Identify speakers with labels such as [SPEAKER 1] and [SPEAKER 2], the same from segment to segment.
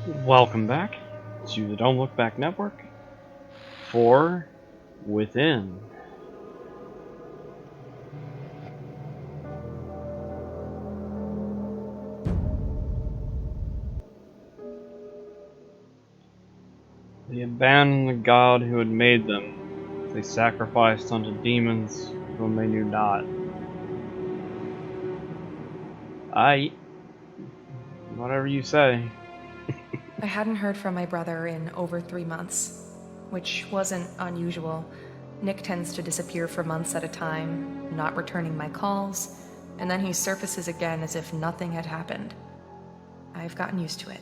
[SPEAKER 1] Welcome back to the Don't Look Back Network for Within. They abandoned the God who had made them. They sacrificed unto demons whom they knew not. Whatever you say.
[SPEAKER 2] I hadn't heard from my brother in over 3 months, which wasn't unusual. Nick tends to disappear for months at a time, not returning my calls, and then he surfaces again as if nothing had happened. I've gotten used to it.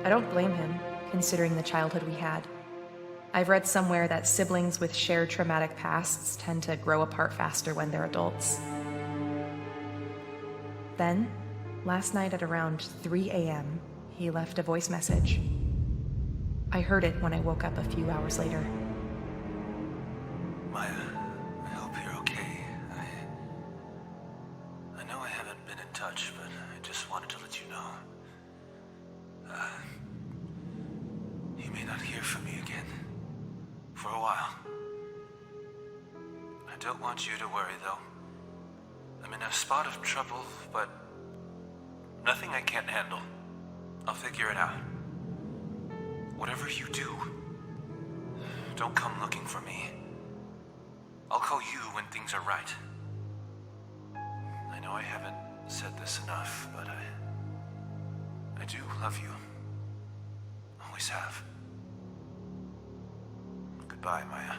[SPEAKER 2] I don't blame him, considering the childhood we had. I've read somewhere that siblings with shared traumatic pasts tend to grow apart faster when they're adults. Then, last night at around 3 a.m., he left a voice message. I heard it when I woke up a few hours later.
[SPEAKER 3] Maya, I hope you're okay. I know I haven't been in touch, but I just wanted to let you know. You may not hear from me again. For a while. I don't want you to worry, though. I'm in a spot of trouble, but nothing I can't handle. I'll figure it out. Whatever you do, don't come looking for me. I'll call you when things are right. I know I haven't said this enough, but I do love you. Always have. Goodbye, Maya.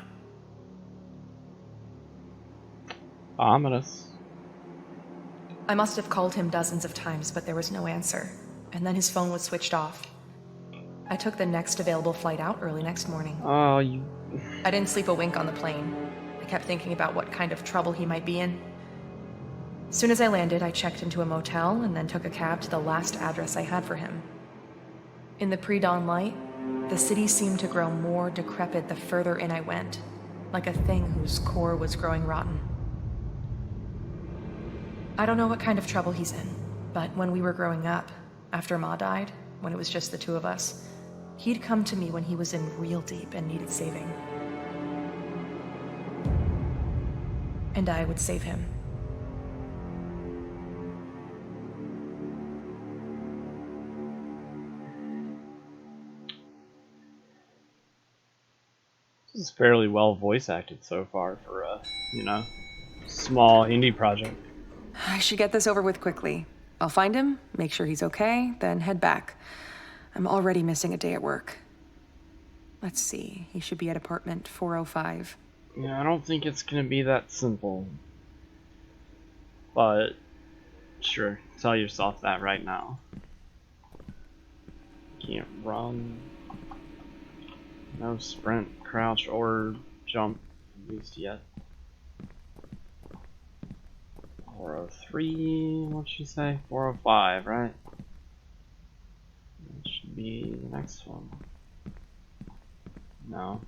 [SPEAKER 1] Ominous.
[SPEAKER 2] I must have called him dozens of times, but there was no answer, and then his phone was switched off. I took the next available flight out early next morning.
[SPEAKER 1] Oh,
[SPEAKER 2] I didn't sleep a wink on the plane. I kept thinking about what kind of trouble he might be in. As soon as I landed, I checked into a motel and then took a cab to the last address I had for him. In the pre-dawn light, the city seemed to grow more decrepit the further in I went, like a thing whose core was growing rotten. I don't know what kind of trouble he's in, but when we were growing up, after Ma died, when it was just the two of us, he'd come to me when he was in real deep and needed saving. And I would save him.
[SPEAKER 1] this is fairly well voice acted so far for a, small indie project.
[SPEAKER 2] I should get this over with quickly. I'll find him, make sure he's okay, then head back. I'm already missing a day at work. Let's see, he should be at apartment 405.
[SPEAKER 1] Yeah, I don't think it's gonna be that simple. But, sure, tell yourself that right now. Can't run. No sprint, crouch, or jump, at least yet. 403, what'd she say? 405, right? That should be the next one. No.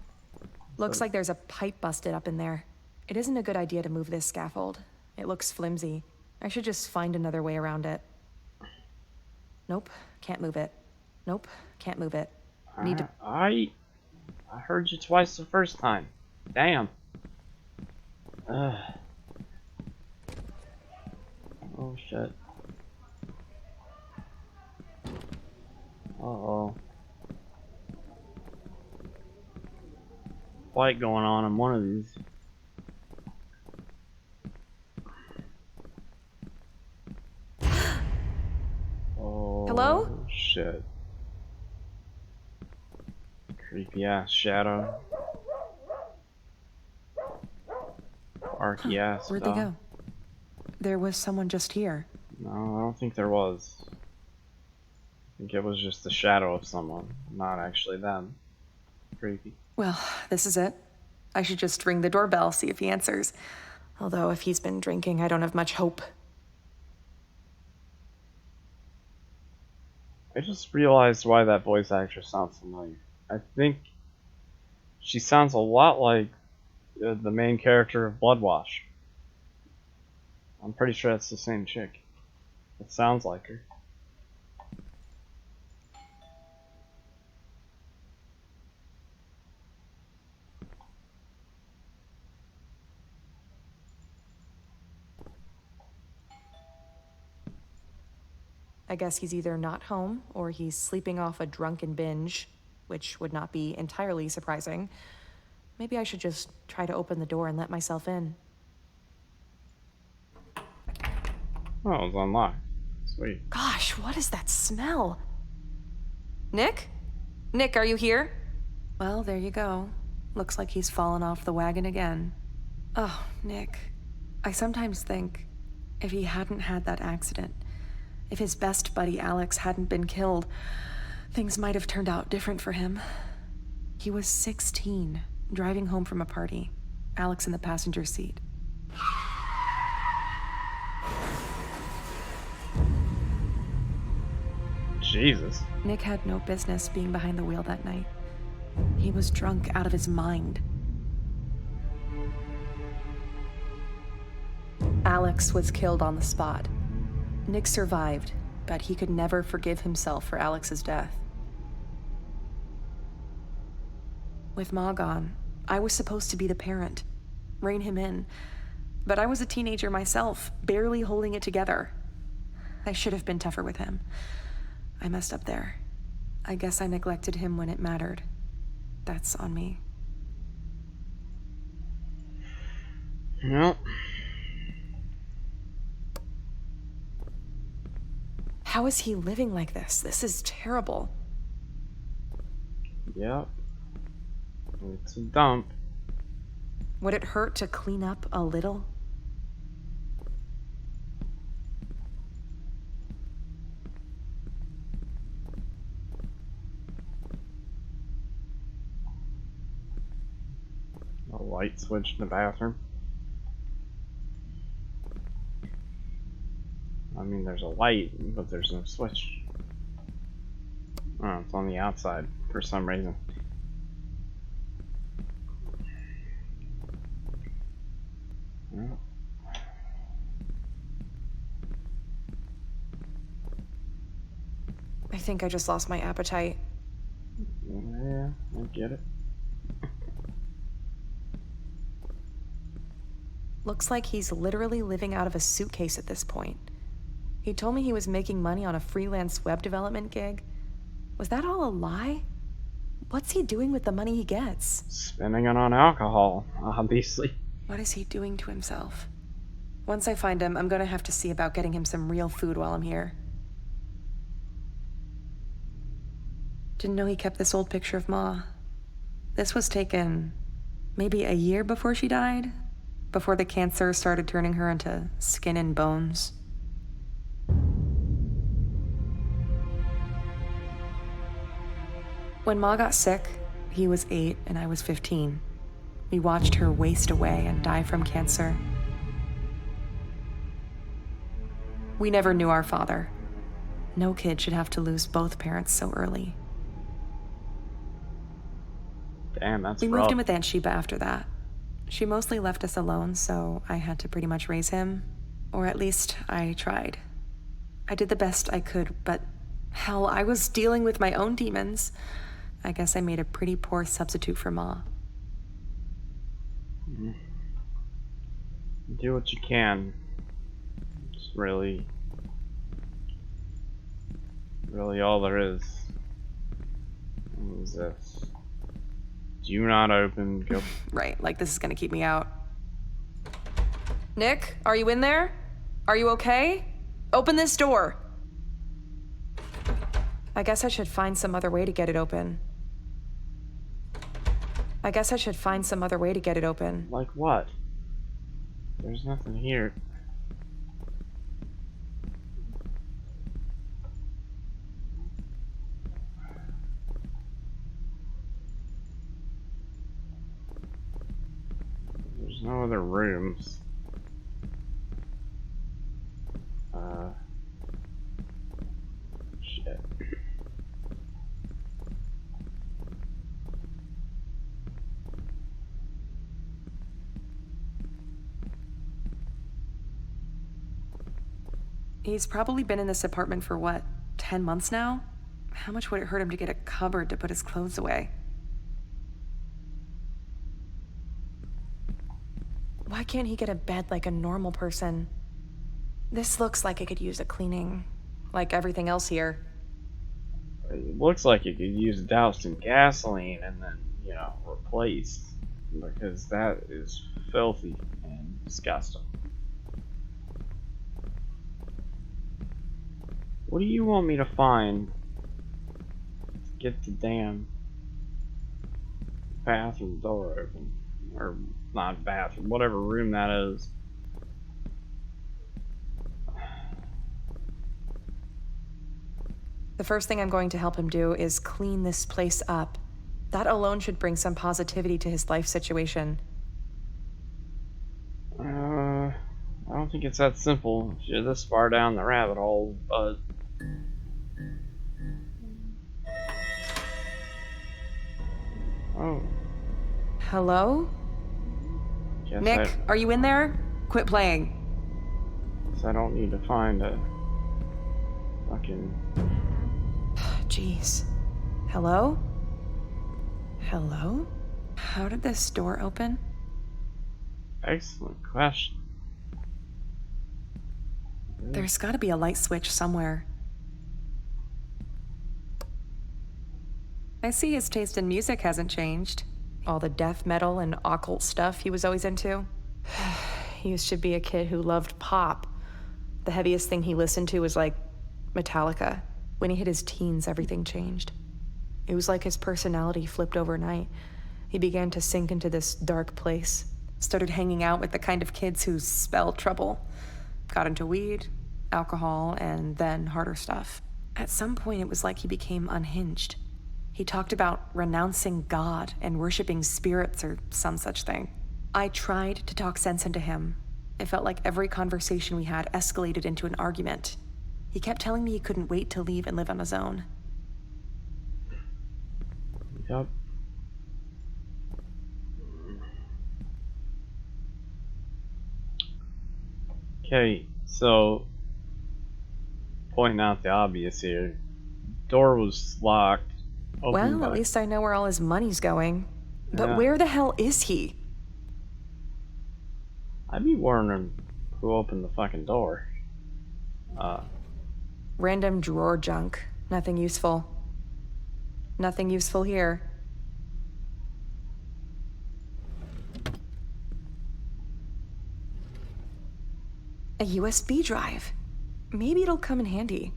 [SPEAKER 2] Looks like there's a pipe busted up in there. It isn't a good idea to move this scaffold. It looks flimsy. I should just find another way around it. Nope, can't move it. Nope, can't move it. Need to...
[SPEAKER 1] I heard you twice the first time. Damn. Ugh. Oh shit. Uh-oh. Fight going on in one of these. Oh,
[SPEAKER 2] Hello?
[SPEAKER 1] shit. Creepy ass shadow. Arky ass.
[SPEAKER 2] Where'd they go? There was someone just here.
[SPEAKER 1] No, I don't think there was. I think it was just the shadow of someone, not actually them. Creepy.
[SPEAKER 2] Well, this is it. I should just ring the doorbell, see if he answers. Although if he's been drinking, I don't have much hope.
[SPEAKER 1] I just realized why that voice actress sounds familiar. I think she sounds a lot like the main character of Bloodwash. I'm pretty sure that's the same chick. It sounds like her.
[SPEAKER 2] I guess he's either not home or he's sleeping off a drunken binge, which would not be entirely surprising. Maybe I should just try to open the door and let myself in.
[SPEAKER 1] Oh, it's unlocked. Sweet.
[SPEAKER 2] Gosh, what is that smell? Nick? Nick, are you here? Well, there you go. Looks like he's fallen off the wagon again. Oh, Nick. I sometimes think if he hadn't had that accident, if his best buddy Alex hadn't been killed, things might have turned out different for him. He was 16, driving home from a party. Alex in the passenger seat.
[SPEAKER 1] Jesus.
[SPEAKER 2] Nick had no business being behind the wheel that night. He was drunk out of his mind. Alex was killed on the spot. Nick survived, but he could never forgive himself for Alex's death. With Ma gone, I was supposed to be the parent, rein him in. But I was a teenager myself, barely holding it together. I should have been tougher with him. I messed up there. I guess I neglected him when it mattered. That's on me.
[SPEAKER 1] Yep.
[SPEAKER 2] How is he living like this? This is terrible.
[SPEAKER 1] Yep. It's a dump.
[SPEAKER 2] Would it hurt to clean up a little?
[SPEAKER 1] A light switch in the bathroom. I mean, there's a light, but there's no switch. Oh, it's on the outside for some reason. Well,
[SPEAKER 2] I think I just lost my appetite.
[SPEAKER 1] yeah, I get it.
[SPEAKER 2] Looks like he's literally living out of a suitcase at this point. He told me he was making money on a freelance web development gig. Was that all a lie? What's he doing with the money he gets?
[SPEAKER 1] Spending it on alcohol, obviously.
[SPEAKER 2] What is he doing to himself? Once I find him, I'm gonna have to see about getting him some real food while I'm here. Didn't know he kept this old picture of Ma. This was taken maybe a year before she died, before the cancer started turning her into skin and bones. When Ma got sick, he was 8 and I was 15. We watched her waste away and die from cancer. We never knew our father. No kid should have to lose both parents so early.
[SPEAKER 1] Damn, that's
[SPEAKER 2] We
[SPEAKER 1] rough.
[SPEAKER 2] moved in with Aunt Sheba after that. She mostly left us alone, so I had to pretty much raise him. Or at least I tried. I did the best I could, but hell, I was dealing with my own demons. I guess I made a pretty poor substitute for Ma.
[SPEAKER 1] Do what you can. It's really all there is. What is this? Do not open. Go.
[SPEAKER 2] Right, like this is gonna keep me out. Nick, are you in there? Are you okay? Open this door. I guess I should find some other way to get it open.
[SPEAKER 1] Like what? There's nothing here. There's no other rooms. Shit.
[SPEAKER 2] He's probably been in this apartment for what, 10 months now? How much would it hurt him to get a cupboard to put his clothes away? Why can't he get a bed like a normal person? This looks like it could use a cleaning. like everything else here.
[SPEAKER 1] It looks like it could use doused in gasoline and then, you know, replaced. Because that is filthy and disgusting. What do you want me to find to get the damn bathroom door open? Or not bathroom, whatever room that is.
[SPEAKER 2] The first thing I'm going to help him do is clean this place up. That alone should bring some positivity to his life situation.
[SPEAKER 1] I don't think it's that simple if you're this far down the rabbit hole, but... Oh.
[SPEAKER 2] Hello?
[SPEAKER 1] Guess
[SPEAKER 2] Nick, are you in there? Quit playing.
[SPEAKER 1] Guess I don't need to find a... fucking...
[SPEAKER 2] Jeez. Hello? Hello? How did this door open?
[SPEAKER 1] Excellent question.
[SPEAKER 2] There's gotta be a light switch somewhere. I see his taste in music hasn't changed. All the death metal and occult stuff he was always into. He used to be a kid who loved pop. The heaviest thing he listened to was like Metallica. When he hit his teens, everything changed. It was like his personality flipped overnight. He began to sink into this dark place. Started hanging out with the kind of kids who spell trouble. Got into weed, alcohol, and then harder stuff. At some point, it was like he became unhinged. He talked about renouncing God and worshiping spirits or some such thing. I tried to talk sense into him. It felt like every conversation we had escalated into an argument. He kept telling me he couldn't wait to leave and live on his own.
[SPEAKER 1] Yep. Okay, so pointing out the obvious here. Door was locked.
[SPEAKER 2] Well, at least I know where all his money's going. But
[SPEAKER 1] Yeah.
[SPEAKER 2] where the hell is he?
[SPEAKER 1] I'd be wondering who opened the fucking door.
[SPEAKER 2] Random drawer junk. Nothing useful. Nothing useful here. A USB drive. Maybe it'll come in handy.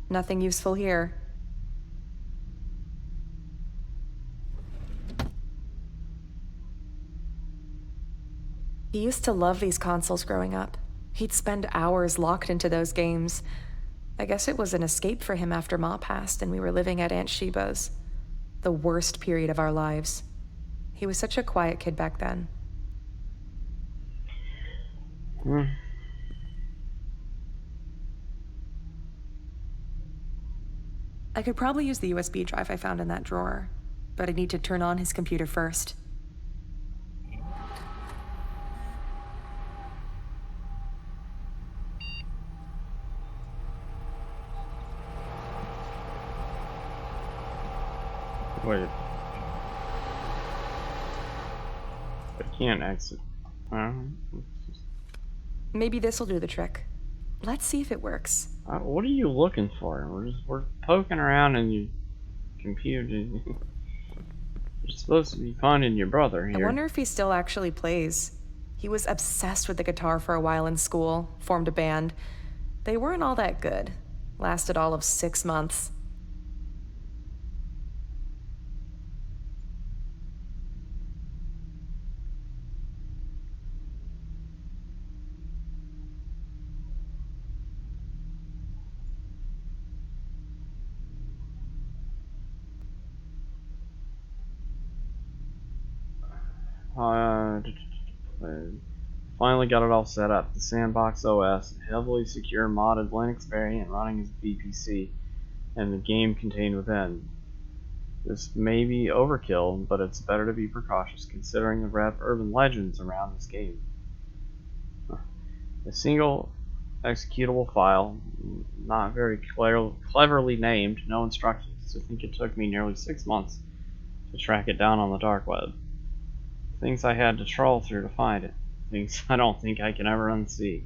[SPEAKER 2] Nothing useful here. He used to love these consoles growing up. He'd spend hours locked into those games. I guess it was an escape for him after Ma passed and we were living at Aunt Sheba's. The worst period of our lives. He was such a quiet kid back then. I could probably use the USB drive I found in that drawer, but I need to turn on his computer first.
[SPEAKER 1] Wait. I can't exit.
[SPEAKER 2] Maybe this'll do the trick. Let's see if it works.
[SPEAKER 1] What are you looking for? We're poking around in your computer. You're supposed to be finding your brother here.
[SPEAKER 2] I wonder if he still actually plays. He was obsessed with the guitar for a while in school, formed a band. They weren't all that good. Lasted all of 6 months.
[SPEAKER 1] Finally got it all set up. The Sandbox OS, a heavily secure modded Linux variant running as VPC, and the game contained within. This may be overkill, but it's better to be precautious considering the rap urban legends around this game. A single executable file, not very cleverly named, no instructions. I think it took me nearly 6 months to track it down on the dark web. Things I had to trawl through to find it. Things I don't think I can ever unsee.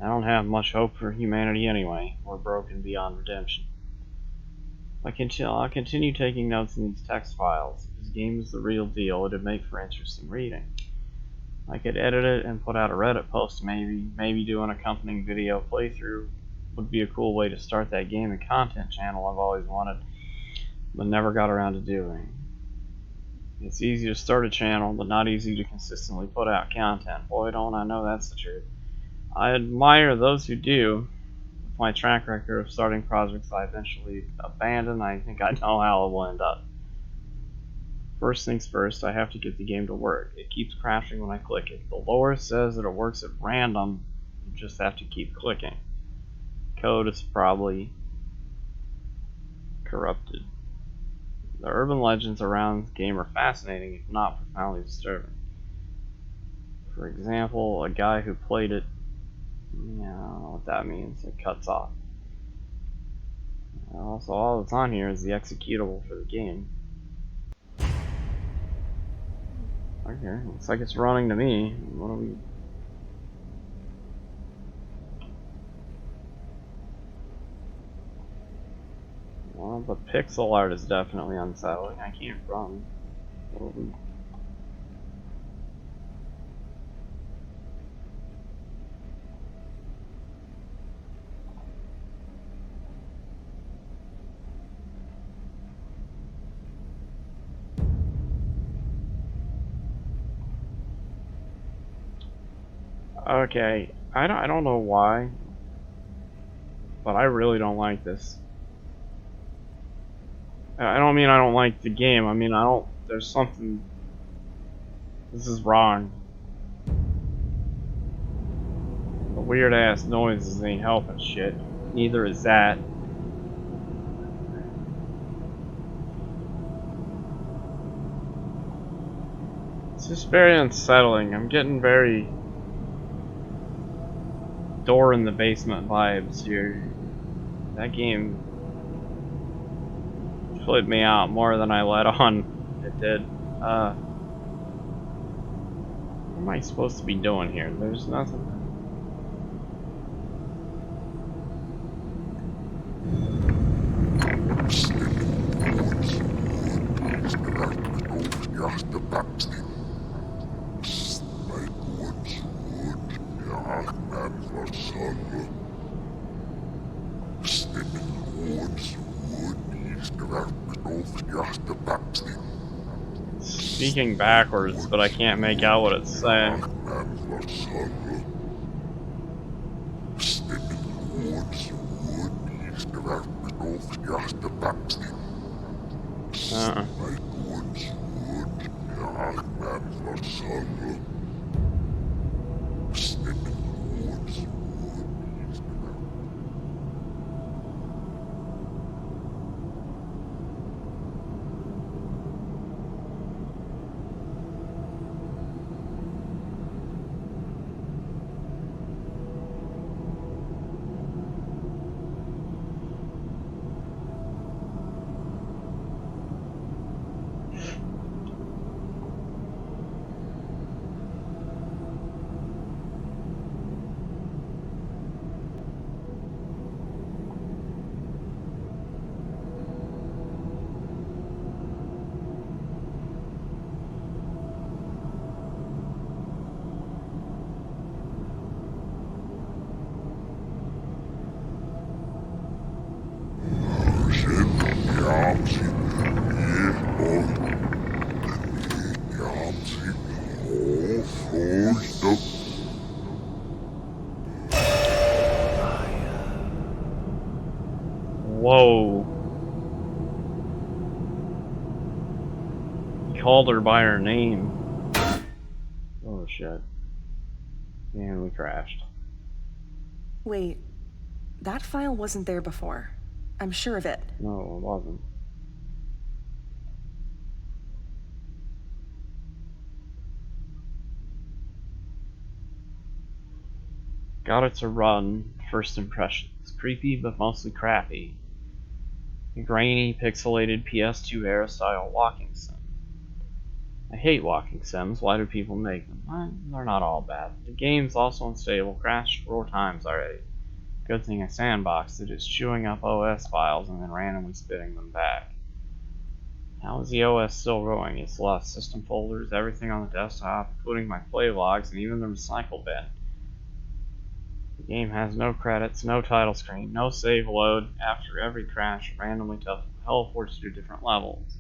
[SPEAKER 1] I don't have much hope for humanity anyway. We're broken beyond redemption. I'll continue taking notes in these text files. If this game is the real deal, it'd make for interesting reading. I could edit it and put out a Reddit post maybe. Maybe do an accompanying video playthrough would be a cool way to start that game and content channel I've always wanted, but never got around to doing. It's easy to start a channel, but not easy to consistently put out content. Boy, don't I know that's the truth. I admire those who do. With my track record of starting projects I eventually abandon, I think I know how it will end up. First things first, I have to get the game to work. It keeps crashing when I click it. The lore says that it works at random, you just have to keep clicking. Code is probably corrupted. The urban legends around the game are fascinating, if not profoundly disturbing. For example, a guy who played it, I don't know what that means, it cuts off. Also, all that's on here is the executable for the game. Okay, looks like it's running to me. What are we... Well, the pixel art is definitely unsettling. I can't run. What are we... Okay, I don't know why, but I really don't like this. I don't mean I don't like the game, I mean there's something, this is wrong. The weird ass noises ain't helping shit, neither is that. It's just very unsettling. I'm getting very door in the basement vibes here. That game flipped me out more than I let on. It did. What am I supposed to be doing here? There's nothing. Speaking backwards, but I can't make out what it's saying. Whoa. He called her by her name. Oh shit. And we crashed.
[SPEAKER 2] Wait, that file wasn't there before. I'm sure of it.
[SPEAKER 1] No, it wasn't. Got it to run. First impressions. Creepy, but mostly crappy. A grainy, pixelated PS2 era style walking sim. I hate walking sims. Why do people make them? Well, they're not all bad. The game's also unstable, crashed 4 times already. Good thing I sandboxed it. It's chewing up OS files and then randomly spitting them back. How is the OS still going? It's lost system folders, everything on the desktop, including my play logs and even the recycle bin. The game has no credits, no title screen, no save load. After every crash, it randomly teleports to different levels.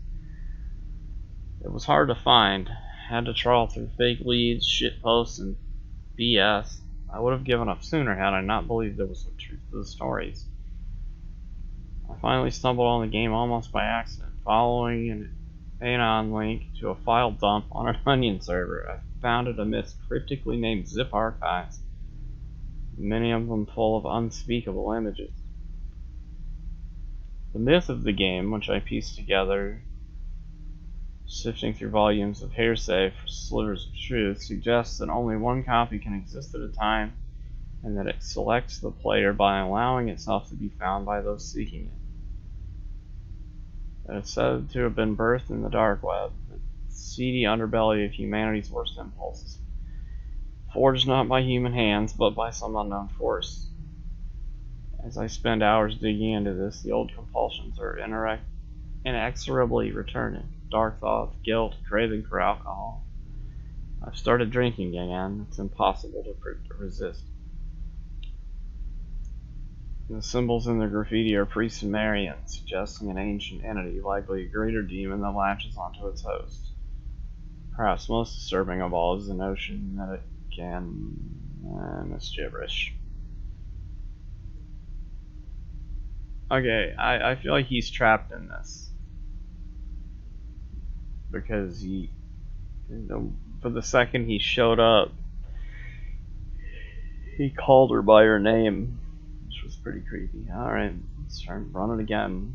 [SPEAKER 1] It was hard to find. Had to trawl through fake leads, shitposts, and BS. I would have given up sooner had I not believed there was some truth to the stories. I finally stumbled on the game almost by accident, following an anon link to a file dump on an Onion server. I found it amidst cryptically named zip archives, many of them full of unspeakable images. The myth of the game, which I pieced together, sifting through volumes of hearsay for slivers of truth, suggests that only one copy can exist at a time, and that it selects the player by allowing itself to be found by those seeking it. It is said to have been birthed in the dark web, the seedy underbelly of humanity's worst impulses, forged not by human hands, but by some unknown force. As I spend hours digging into this, the old compulsions are inexorably returning. Dark thoughts, guilt, craving for alcohol. I've started drinking again. It's impossible to resist. The symbols in the graffiti are priests and Marians, suggesting an ancient entity, likely a greater demon that latches onto its host. Perhaps most disturbing of all is the notion that it can... it's gibberish. Okay, I feel like he's trapped in this. Because for the second he showed up, he called her by her name, which was pretty creepy. Alright, let's try and run it again.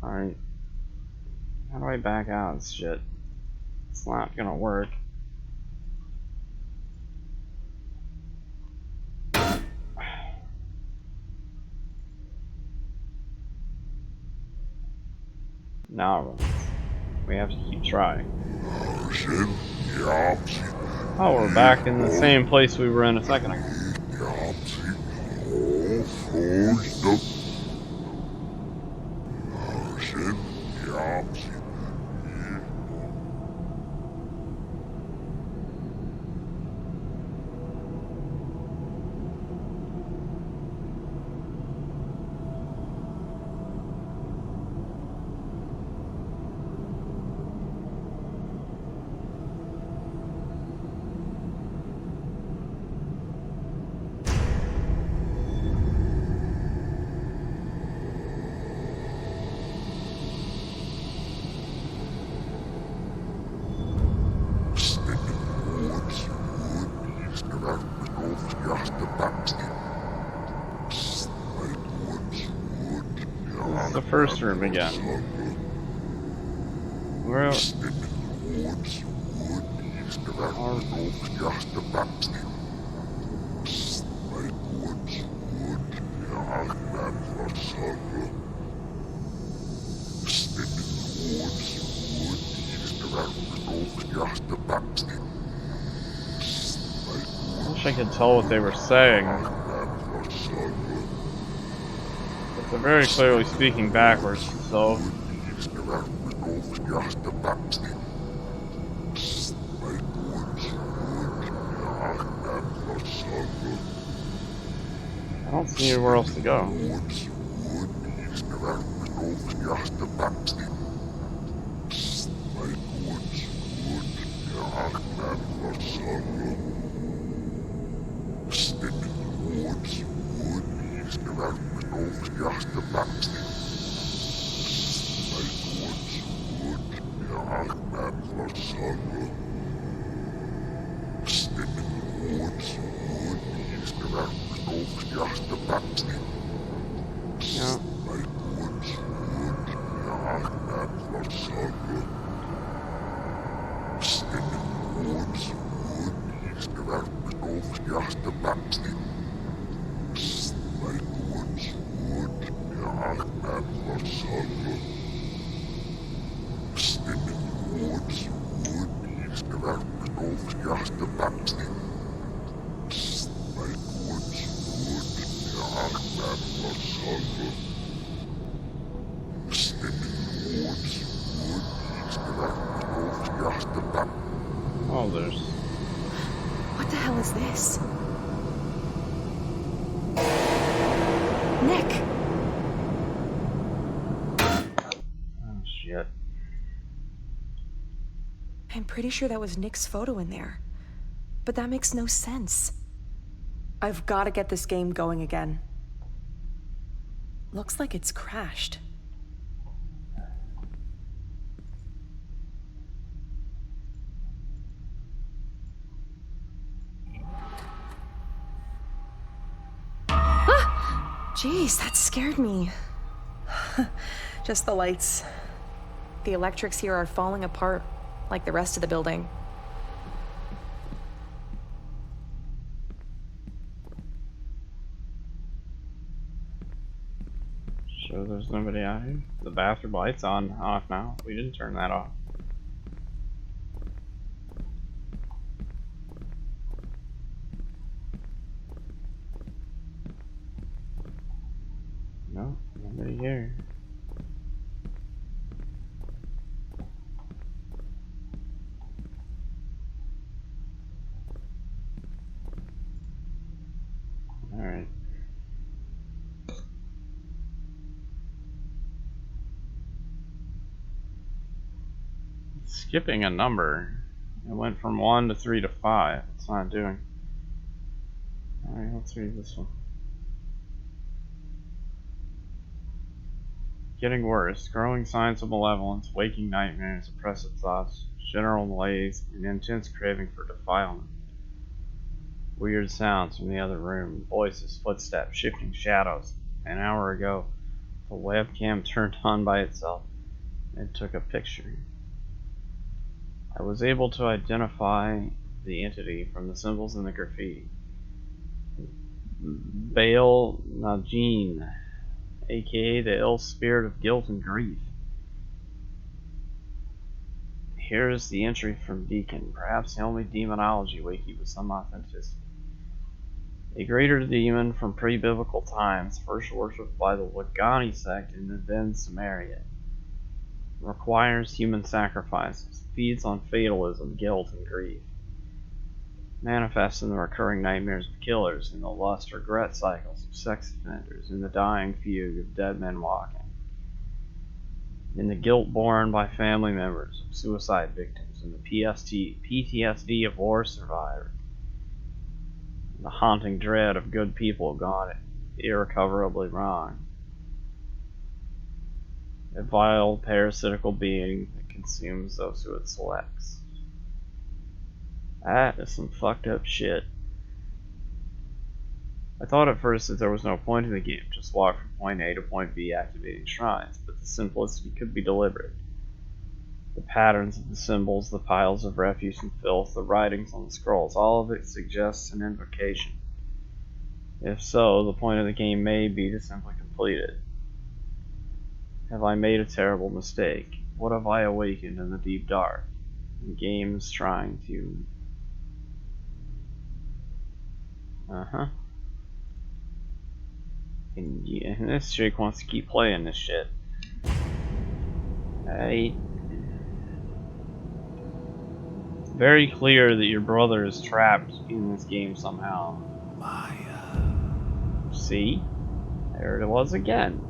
[SPEAKER 1] Alright. How do I back out of this shit? It's not gonna work. Now we have to keep trying. Oh, we're back in the same place we were in a second ago. The first room again. Where? I wish I could tell what they were saying. They're very clearly speaking backwards, so... I don't see anywhere else to go. Yeah. Oh, there's...
[SPEAKER 2] What the hell is this? Nick!
[SPEAKER 1] Oh, shit.
[SPEAKER 2] I'm pretty sure that was Nick's photo in there. But that makes no sense. I've got to get this game going again. Looks like it's crashed. Jeez, that scared me. Just the lights. The electrics here are falling apart, like the rest of the building.
[SPEAKER 1] Sure there's nobody out here? The bathroom light's off now. We didn't turn that off. No, nobody here. Alright. Skipping a number. It went from 1 to 3 to 5. It's not doing. Alright, let's read this one. Getting worse. Growing signs of malevolence, waking nightmares, oppressive thoughts, general malaise, and intense craving for defilement. Weird sounds from the other room. Voices, footsteps, shifting shadows. An hour ago, the webcam turned on by itself and took a picture. I was able to identify the entity from the symbols in the graffiti. Baal Najin, aka the ill spirit of guilt and grief. Here is the entry from Deacon, perhaps the only demonology wiki with some authenticity. A greater demon from pre-biblical times, first worshipped by the Lagani sect in the then Samaria. Requires human sacrifices, feeds on fatalism, guilt, and grief. Manifests in the recurring nightmares of killers, in the lust regret cycles of sex offenders, in the dying fugue of dead men walking, in the guilt borne by family members of suicide victims, in the PTSD of war survivors, in the haunting dread of good people gone irrecoverably wrong. A vile, parasitical being that consumes those who it selects. That is some fucked up shit. I thought at first that there was no point in the game, just walk from point A to point B activating shrines, but the simplicity could be deliberate. The patterns of the symbols, the piles of refuse and filth, the writings on the scrolls, all of it suggests an invocation. If so, the point of the game may be to simply complete it. Have I made a terrible mistake? What have I awakened in the deep dark? The game is trying to... And this chick wants to keep playing this shit. Hey. Very clear that your brother is trapped in this game somehow. See? There it was again.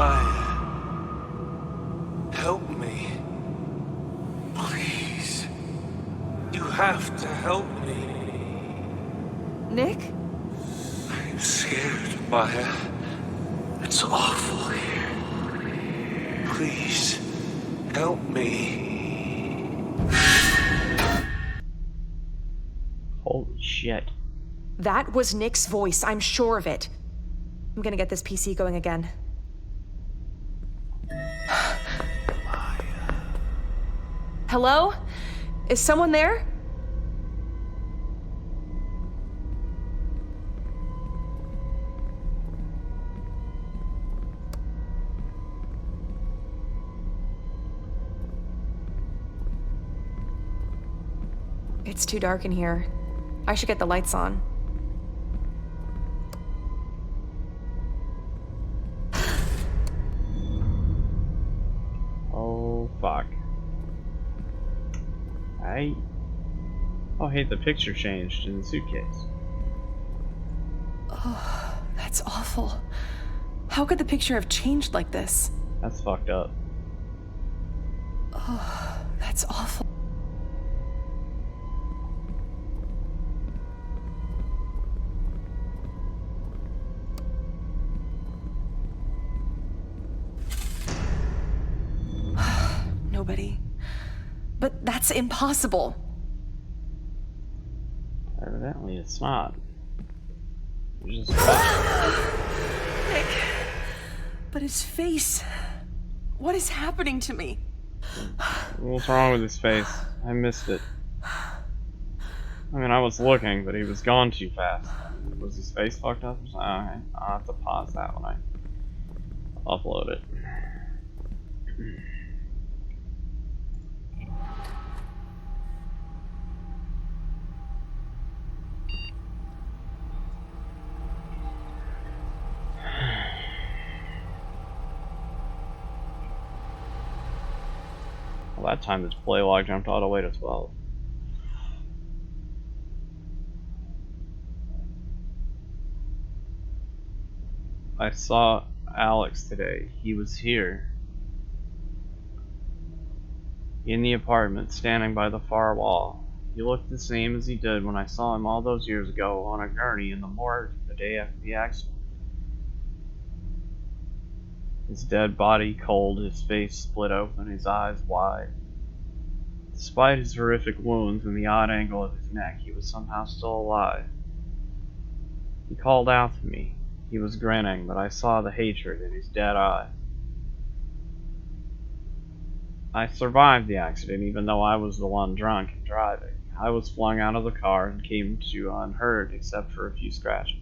[SPEAKER 3] Maya, help me. Please. You have to help me.
[SPEAKER 2] Nick?
[SPEAKER 3] I'm scared, Maya. It's awful here. Please, help me.
[SPEAKER 1] Holy shit.
[SPEAKER 2] That was Nick's voice, I'm sure of it. I'm gonna get this PC going again. Hello? Is someone there? It's too dark in here. I should get the lights on.
[SPEAKER 1] Oh, fuck. Oh, hey, the picture changed in the suitcase.
[SPEAKER 2] Oh, that's awful. How could the picture have changed like this?
[SPEAKER 1] That's fucked up.
[SPEAKER 2] Oh, that's awful. Nobody. But that's impossible.
[SPEAKER 1] Evidently, it's not. You just
[SPEAKER 2] Nick. But his face. What is happening to me?
[SPEAKER 1] What's wrong with his face? I missed it. I mean, I was looking, but he was gone too fast. Was his face fucked up or something? Okay, I'll have to pause that when I upload it. Well, that time the play log jumped all the way to 12. I saw Alex today. He was here. In the apartment, standing by the far wall. He looked the same as he did when I saw him all those years ago on a gurney in the morgue the day after the accident. His dead body cold, his face split open, his eyes wide. Despite his horrific wounds and the odd angle of his neck, he was somehow still alive. He called out to me. He was grinning, but I saw the hatred in his dead eyes. I survived the accident even though I was the one drunk and driving. I was flung out of the car and came to unhurt except for a few scratches.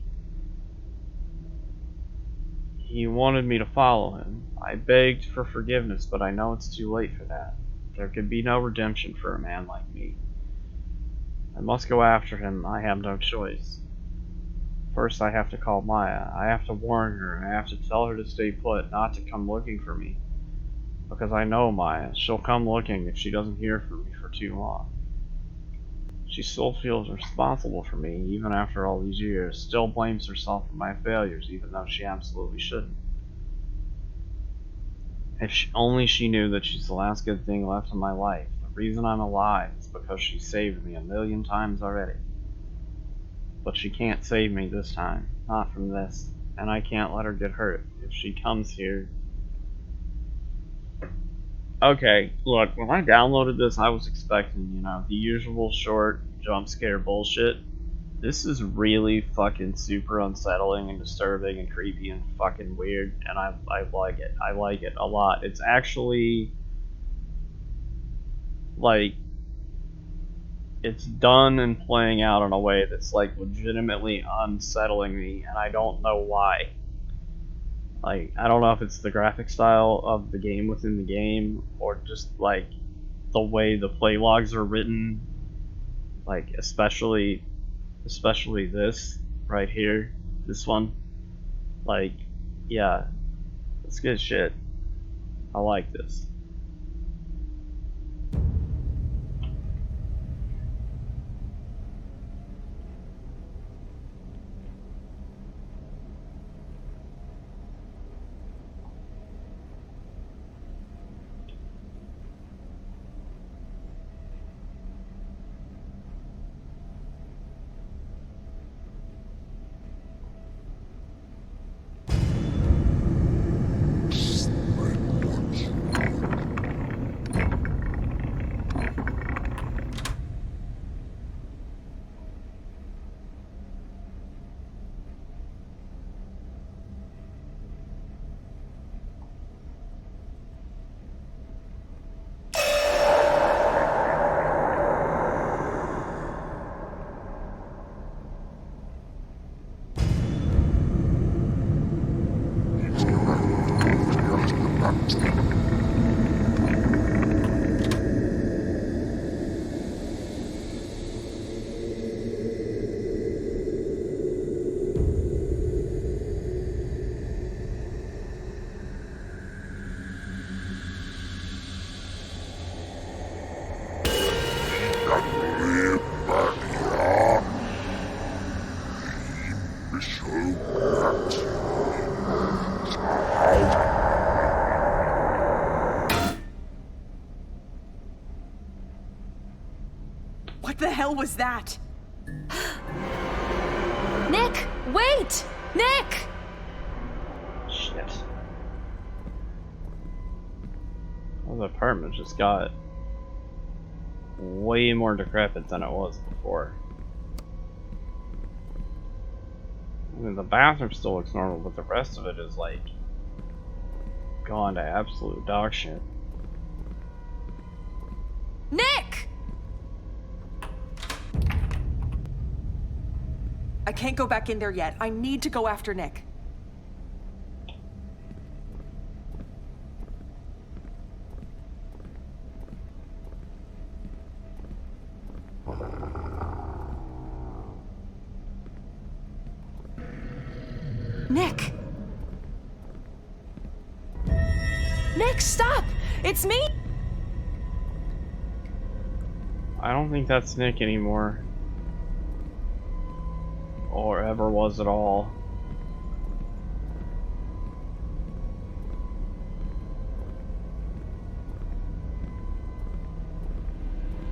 [SPEAKER 1] He wanted me to follow him. I begged for forgiveness, but I know it's too late for that. There could be no redemption for a man like me. I must go after him. I have no choice. First, I have to call Maya. I have to warn her. I have to tell her to stay put, not to come looking for me. Because I know Maya. She'll come looking if she doesn't hear from me for too long. She still feels responsible for me, even after all these years. Still blames herself for my failures, even though she absolutely shouldn't. If only she knew that she's the last good thing left in my life. The reason I'm alive is because she saved me 1,000,000 times already. But she can't save me this time. Not from this. And I can't let her get hurt. If she comes here... Okay, look, when I downloaded this, I was expecting, you know, the usual short jump scare bullshit. This is really fucking super unsettling and disturbing and creepy and fucking weird, and I like it. I like it a lot. It's actually, like, it's done and playing out in a way that's, like, legitimately unsettling me, and I don't know why. Like, I don't know if it's the graphic style of the game within the game, or just, like, the way the play logs are written. Like, especially this right here. This one. Like, yeah. It's good shit. I like this.
[SPEAKER 4] What the hell was that?
[SPEAKER 2] Nick, wait! Nick!
[SPEAKER 1] Shit. Well, the apartment just got way more decrepit than it was before. I mean, the bathroom still looks normal, but the rest of it is like gone to absolute dog shit.
[SPEAKER 2] Nick!
[SPEAKER 4] I can't go back in there yet. I need to go after Nick.
[SPEAKER 2] Nick! Nick, stop! It's me!
[SPEAKER 1] I don't think that's Nick anymore. Or ever was at all.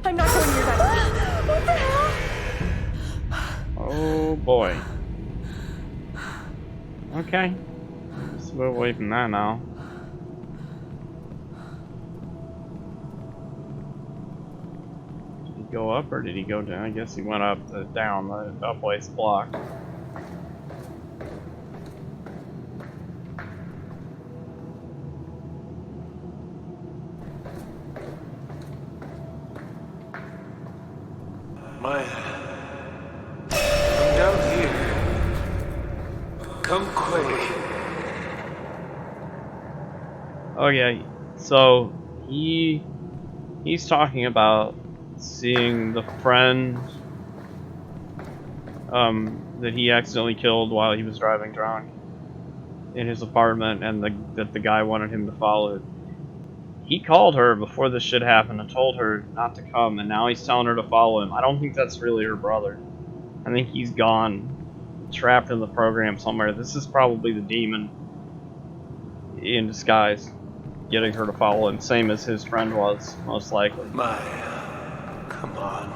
[SPEAKER 4] I'm not going near that. What the hell?
[SPEAKER 1] Oh boy. Okay. Let's move away from that now. Did he go up or did he go down? I guess he went up to down. The up way's blocked.
[SPEAKER 3] Maya, I'm down here. Come quick.
[SPEAKER 1] Okay, so he's talking about seeing the friend that he accidentally killed while he was driving drunk in his apartment, and that the guy wanted him to follow. He called her before this shit happened and told her not to come, and now he's telling her to follow him. I don't think that's really her brother. I think he's gone, trapped in the program somewhere. This is probably the demon in disguise, getting her to follow him, same as his friend was, most likely.
[SPEAKER 3] Maya, come on.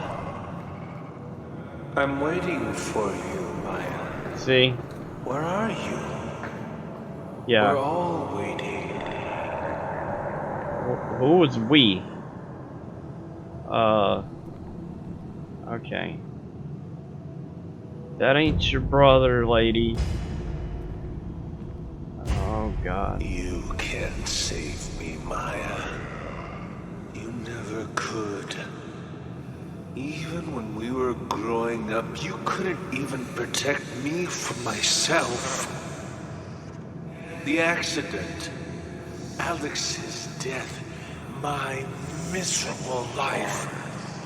[SPEAKER 3] I'm waiting for you, Maya.
[SPEAKER 1] See?
[SPEAKER 3] Where are you?
[SPEAKER 1] Yeah.
[SPEAKER 3] We're all waiting.
[SPEAKER 1] Who was we? Okay. That ain't your brother, lady. Oh, God.
[SPEAKER 3] You can't save me, Maya. You never could. Even when we were growing up, you couldn't even protect me from myself. The accident, Alex's death, my miserable life,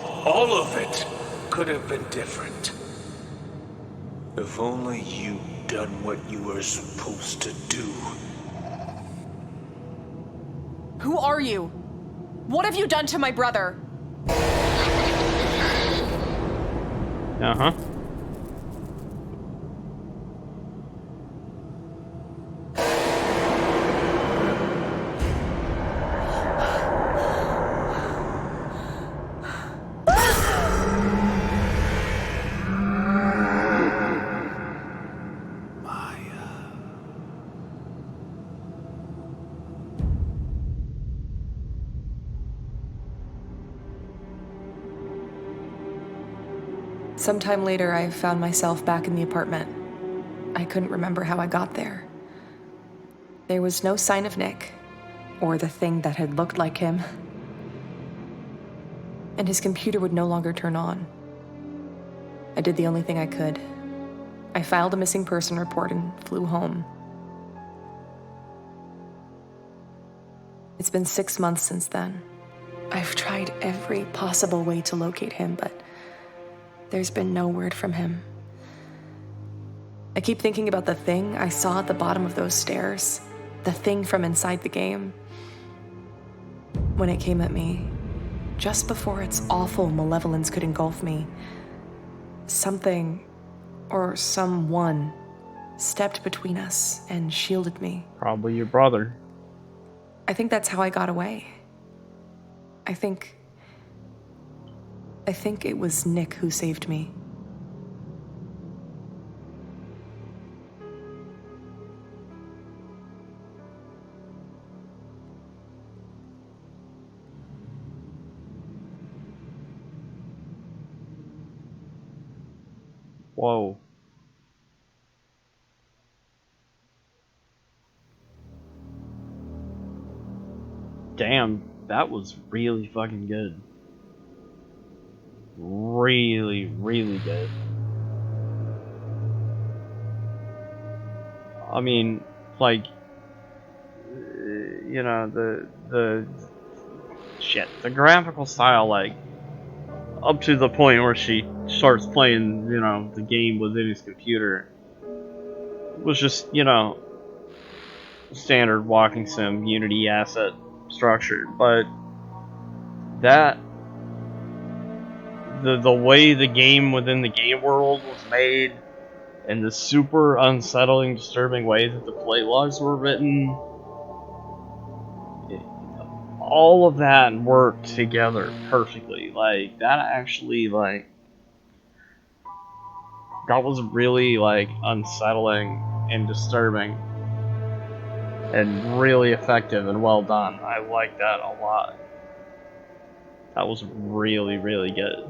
[SPEAKER 3] all of it could have been different. If only you'd done what you were supposed to do.
[SPEAKER 4] Who are you? What have you done to my brother?
[SPEAKER 1] Uh-huh.
[SPEAKER 2] Sometime later, I found myself back in the apartment. I couldn't remember how I got there. There was no sign of Nick, or the thing that had looked like him. And his computer would no longer turn on. I did the only thing I could. I filed a missing person report and flew home. It's been 6 months since then. I've tried every possible way to locate him, but there's been no word from him. I keep thinking about the thing I saw at the bottom of those stairs, the thing from inside the game. When it came at me, just before its awful malevolence could engulf me, something, or someone, stepped between us and shielded me.
[SPEAKER 1] Probably your brother.
[SPEAKER 2] I think that's how I got away. I think it was Nick who saved me.
[SPEAKER 1] Whoa. Damn, that was really fucking good. Really, really good. I mean, like, you know, the graphical style, like, up to the point where she starts playing, you know, the game within his computer, was just, you know, standard walking sim Unity asset structure. But that, the way the game within the game world was made, and the super unsettling, disturbing way that the play logs were written, all of that worked together perfectly. Like, that actually, like, that was really, like, unsettling and disturbing and really effective and well done. I like that a lot. That was really, really good.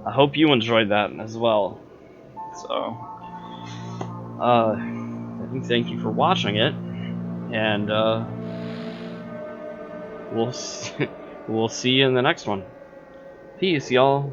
[SPEAKER 1] I hope you enjoyed that as well. So, thank you for watching it, and we'll see you in the next one. Peace, y'all.